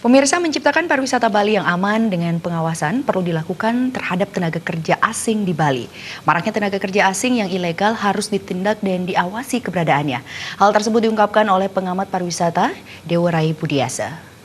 Pemirsa, menciptakan pariwisata Bali yang aman dengan pengawasan perlu dilakukan terhadap tenaga kerja asing di Bali. Maraknya tenaga kerja asing yang ilegal harus ditindak dan diawasi keberadaannya. Hal tersebut diungkapkan oleh pengamat pariwisata Dewa Rai Budiasa.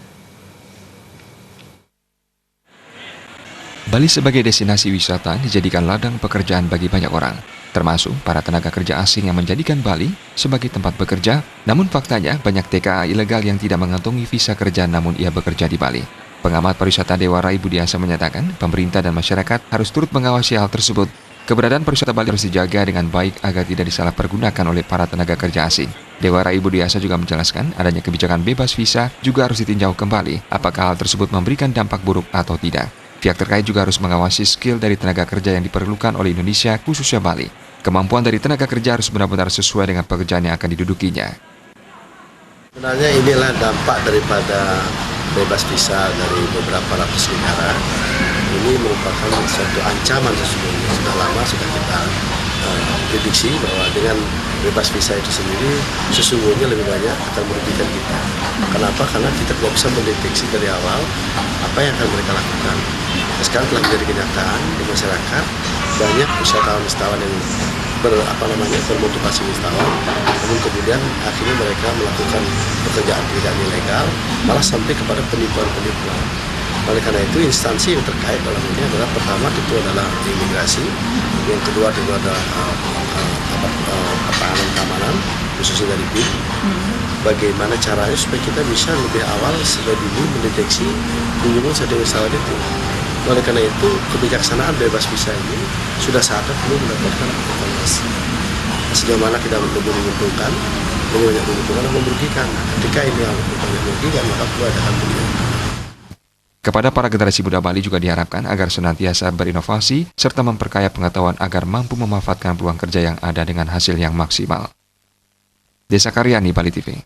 Bali sebagai destinasi wisata dijadikan ladang pekerjaan bagi banyak orang, termasuk para tenaga kerja asing yang menjadikan Bali sebagai tempat bekerja. Namun faktanya banyak TKA ilegal yang tidak mengantongi visa kerja namun ia bekerja di Bali. Pengamat pariwisata Dewa Rai Budiasa menyatakan pemerintah dan masyarakat harus turut mengawasi hal tersebut. Keberadaan pariwisata Bali harus dijaga dengan baik agar tidak disalahpergunakan oleh para tenaga kerja asing. Dewa Rai Budiasa juga menjelaskan adanya kebijakan bebas visa juga harus ditinjau kembali apakah hal tersebut memberikan dampak buruk atau tidak. Pihak terkait juga harus mengawasi skill dari tenaga kerja yang diperlukan oleh Indonesia, khususnya Bali. Kemampuan dari tenaga kerja harus benar-benar sesuai dengan pekerjaan yang akan didudukinya. Sebenarnya inilah dampak daripada bebas visa dari beberapa lapis negara. Ini merupakan suatu ancaman sesungguhnya. Sudah lama sudah kita prediksi bahwa dengan bebas visa itu sendiri sesungguhnya lebih banyak akan merugikan kita. Kenapa? Karena kita tidak bisa mendeteksi dari awal apa yang akan mereka lakukan. Sekarang telah menjadi kenyataan di masyarakat, banyak wisatawan-wisatawan yang bermotivasi wisatawan, namun kemudian akhirnya mereka melakukan pekerjaan tidak ilegal, malah sampai kepada penipuan-penipuan. Oleh karena itu instansi yang terkait dalam ini adalah pertama tentu adalah imigrasi, yang kedua tentu adalah pertahanan keamanan khususnya dari BIN. Bagaimana caranya supaya kita bisa lebih awal sudah dini mendeteksi kunjungan wisatawan itu. Oleh karena itu kebijaksanaan bebas visa ini sudah saatnya perlu mendapatkan evaluasi. Sejauh mana kita lebih menguntungkan, lebih banyak menguntungkan dan merugikan. Ketika ini lebih banyak merugikan maka perlu ada pilihan. Kepada para generasi muda Bali juga diharapkan agar senantiasa berinovasi serta memperkaya pengetahuan agar mampu memanfaatkan peluang kerja yang ada dengan hasil yang maksimal. Desa Karyani, Bali TV.